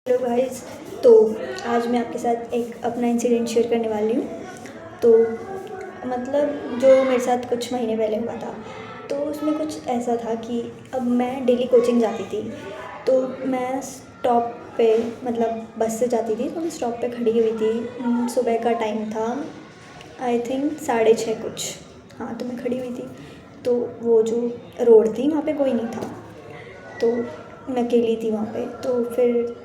Hello guys. तो आज मैं आपके साथ एक अपना इंसिडेंट शेयर करने वाली हूँ। तो मतलब जो मेरे साथ कुछ महीने पहले हुआ था, तो उसमें कुछ ऐसा था कि अब मैं डेली कोचिंग जाती थी। तो मैं स्टॉप पे मतलब बस से जाती थी, तो मैं स्टॉप पे खड़ी हुई थी। सुबह का टाइम था, आई थिंक 6:30 कुछ। हाँ, तो मैं खड़ी हुई थी। तो वो जो रोड थी वहाँ पे कोई नहीं था, तो मैं अकेली थी वहाँ पे। तो फिर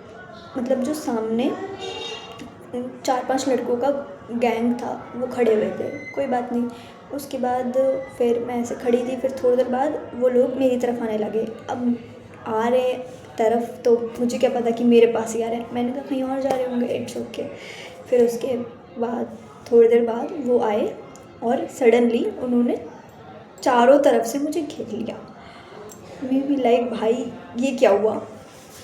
मतलब जो सामने 4-5 लड़कों का गैंग था, वो खड़े हुए थे। कोई बात नहीं। उसके बाद फिर मैं ऐसे खड़ी थी, फिर थोड़ी देर बाद वो लोग मेरी तरफ आने लगे। अब आ रहे तरफ तो मुझे क्या पता कि मेरे पास ही आ रहे हैं। मैंने कहा कहीं और जा रहे होंगे, इट्स ओके। फिर उसके बाद थोड़ी देर बाद वो आए और सडनली उन्होंने चारों तरफ से मुझे घेर लिया। मैं भी लाइक भाई ये क्या हुआ,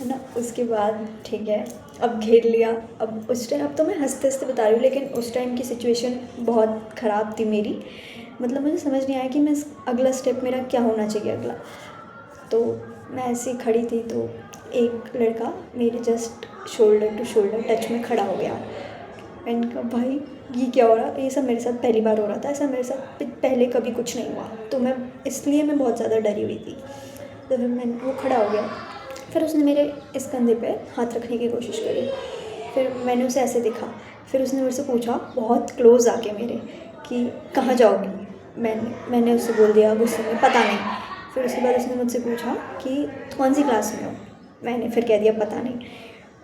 है ना। उसके बाद ठीक है, अब घेर लिया। अब उस टाइम, अब तो मैं हंसते हंसते बता रही हूँ, लेकिन उस टाइम की सिचुएशन बहुत ख़राब थी मेरी। मतलब मुझे समझ नहीं आया कि मैं अगला स्टेप मेरा क्या होना चाहिए अगला। तो मैं ऐसे ही खड़ी थी, तो एक लड़का मेरे just shoulder to shoulder touch में खड़ा हो गया। मैंने कहा भाई ये क्या हो रहा है, ये सब मेरे साथ पहली बार हो रहा था, ऐसा मेरे साथ पहले कभी कुछ नहीं हुआ। तो मैं बहुत ज़्यादा डरी हुई थी। तो फिर वो खड़ा हो गया। फिर उसने मेरे इस कंधे पे हाथ रखने की कोशिश करी। फिर मैंने उसे ऐसे देखा। फिर उसने मेरे से पूछा बहुत क्लोज़ आके मेरे, कि कहाँ जाओगी। मैंने उससे बोल दिया गुस्से में, पता नहीं। फिर उसके बाद उसने मुझसे पूछा कि कौन सी क्लास में हो। मैंने फिर कह दिया पता नहीं।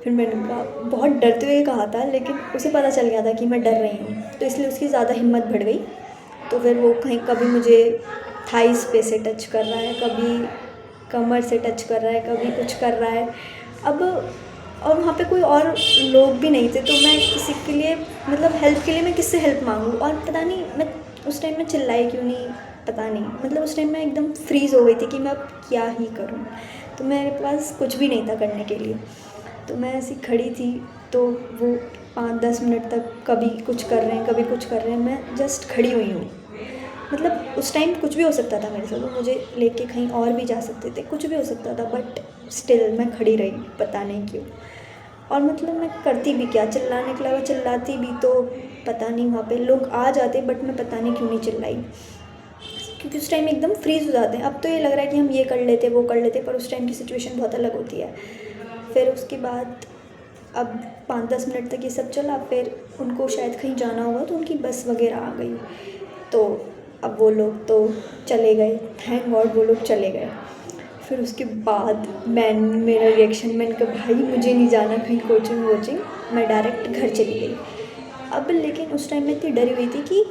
फिर मैंने कहा, बहुत डरते हुए कहा था, लेकिन उसे पता चल गया था कि मैं डर रही हूँ, तो इसलिए उसकी ज़्यादा हिम्मत बढ़ गई। तो फिर वो कहीं कभी मुझे थाइस पे से टच कर रहा है, कभी कमर से टच कर रहा है, कभी कुछ कर रहा है। अब और वहाँ पे कोई और लोग भी नहीं थे, तो मैं किसी के लिए मतलब हेल्प के लिए मैं किससे हेल्प मांगूँ। और पता नहीं मैं उस टाइम में चिल्लाई क्यों नहीं, पता नहीं। मतलब उस टाइम मैं एकदम फ्रीज़ हो गई थी कि मैं अब क्या ही करूँ। तो मेरे पास कुछ भी नहीं था करने के लिए। तो मैं ऐसी खड़ी थी। तो वो 5-10 मिनट तक कभी कुछ कर रहे हैं, कभी कुछ कर रहे हैं, मैं जस्ट खड़ी हुई हूँ। मतलब उस टाइम कुछ भी हो सकता था मेरे साथ, वो मुझे लेके कहीं और भी जा सकते थे, कुछ भी हो सकता था, बट स्टिल मैं खड़ी रही, पता नहीं क्यों। और मतलब मैं करती भी क्या, चिल्लाने के अलावा, चिल्लाती भी तो पता नहीं, वहाँ पे लोग आ जाते, बट मैं पता नहीं क्यों नहीं चिल्लाई, क्योंकि उस टाइम एकदम फ्रीज़ हो जाते हैं। अब तो ये लग रहा है कि हम ये कर लेते वो कर लेते, पर उस टाइम की सिचुएशन बहुत अलग होती है। फिर उसके बाद अब 5-10 मिनट तक ये सब चला। फिर उनको शायद कहीं जाना होगा, तो उनकी बस वगैरह आ गई। तो अब वो लोग तो चले गए, थैंक गॉड वो लोग चले गए। फिर उसके बाद मेरा रिएक्शन, मैंने कहा भाई मुझे नहीं जाना कहीं कोचिंग वोचिंग, मैं डायरेक्ट घर चली गई। अब लेकिन उस टाइम मैं इतनी डरी हुई थी कि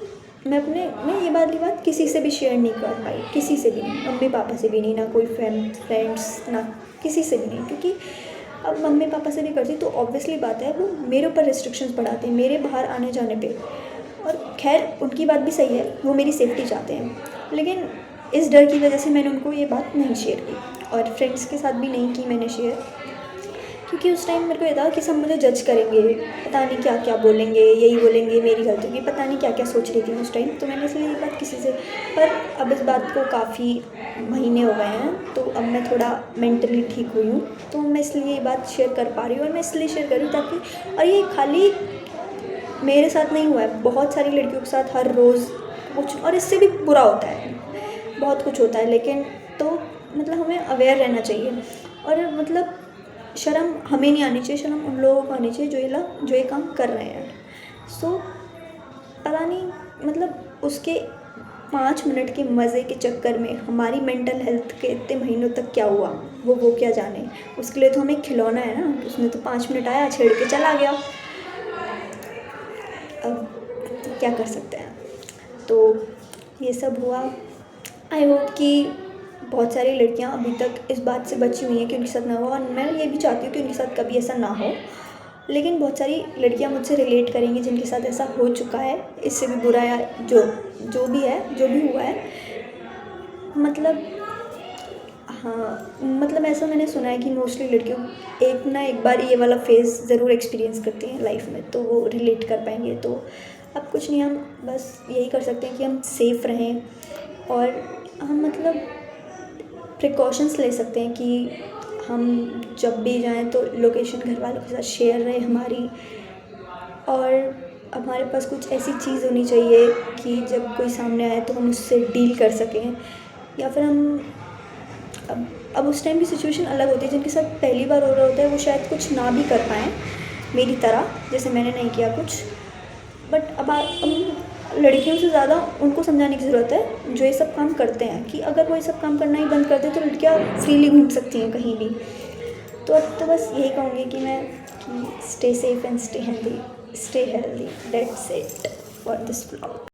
मैं ये बात किसी से भी शेयर नहीं कर पाई, किसी से भी नहीं, मम्मी पापा से भी नहीं, ना कोई फ्रेंड्स, ना किसी से भी नहीं। क्योंकि अब मम्मी पापा से भी करती तो ऑब्वियसली बात है, वो मेरे ऊपर रिस्ट्रिक्शंस बढ़ाते हैं मेरे बाहर आने जाने पे। और खैर उनकी बात भी सही है, वो मेरी सेफ्टी चाहते हैं, लेकिन इस डर की वजह से मैंने उनको ये बात नहीं शेयर की। और फ्रेंड्स के साथ भी नहीं की मैंने शेयर, क्योंकि उस टाइम मेरे को ये था कि सब मुझे जज करेंगे, पता नहीं क्या क्या बोलेंगे, यही बोलेंगे मेरी गलती होगी, पता नहीं क्या क्या सोच रही थी उस टाइम। तो मैंने इसलिए ये बात किसी से, पर अब इस बात को काफ़ी महीने हो गए हैं, तो अब मैं थोड़ा मेंटली ठीक हुई हूँ, तो मैं इसलिए ये बात शेयर कर पा रही हूँ। और मैं इसलिए शेयर कर रही हूँ ताकि, और ये खाली मेरे साथ नहीं हुआ है, बहुत सारी लड़कियों के साथ हर रोज़ कुछ, और इससे भी बुरा होता है, बहुत कुछ होता है। लेकिन तो मतलब हमें अवेयर रहना चाहिए। और मतलब शर्म हमें नहीं आनी चाहिए, शर्म उन लोगों को आनी चाहिए जो ये काम कर रहे हैं। सो पता नहीं, मतलब उसके 5 मिनट के मज़े के चक्कर में हमारी मेंटल हेल्थ के इतने महीनों तक क्या हुआ, वो क्या जाने। उसके लिए तो हमें खिलौना है ना, उसने तो 5 मिनट आया, छेड़ के चला गया। अब क्या कर सकते हैं। तो ये सब हुआ। आई होप कि बहुत सारी लड़कियां अभी तक इस बात से बची हुई हैं कि उनके साथ ना हो, और मैं ये भी चाहती हूँ कि उनके साथ कभी ऐसा ना हो। लेकिन बहुत सारी लड़कियां मुझसे रिलेट करेंगी जिनके साथ ऐसा हो चुका है, इससे भी बुरा, या जो भी है, जो भी हुआ है। मतलब हाँ, मतलब ऐसा मैंने सुना है कि मोस्टली लड़कियों एक ना एक बार ये वाला फेज़ ज़रूर एक्सपीरियंस करती हैं लाइफ में, तो वो रिलेट कर पाएंगे। तो अब कुछ नहीं, हम बस यही कर सकते हैं कि हम सेफ़ रहें, और हम मतलब प्रिकॉशंस ले सकते हैं कि हम जब भी जाएँ तो लोकेशन घर वालों के साथ शेयर रहे हमारी, और हमारे पास कुछ ऐसी चीज़ होनी चाहिए कि जब कोई सामने आए तो हम उससे डील कर सकें, या फिर हम अब उस टाइम की सिचुएशन अलग होती है। जिनके साथ पहली बार हो रहा होता है वो शायद कुछ ना भी कर पाएँ मेरी तरह, जैसे मैंने नहीं किया कुछ। बट अब हम लड़कियों से ज़्यादा उनको समझाने की ज़रूरत है जो ये सब काम करते हैं, कि अगर वो ये सब काम करना ही बंद कर दें तो लड़कियाँ फ्रीली घूम सकती हैं कहीं भी। तो अब तो बस यही कहूँगी कि मैं कि stay safe and stay healthy, that's it for this vlog.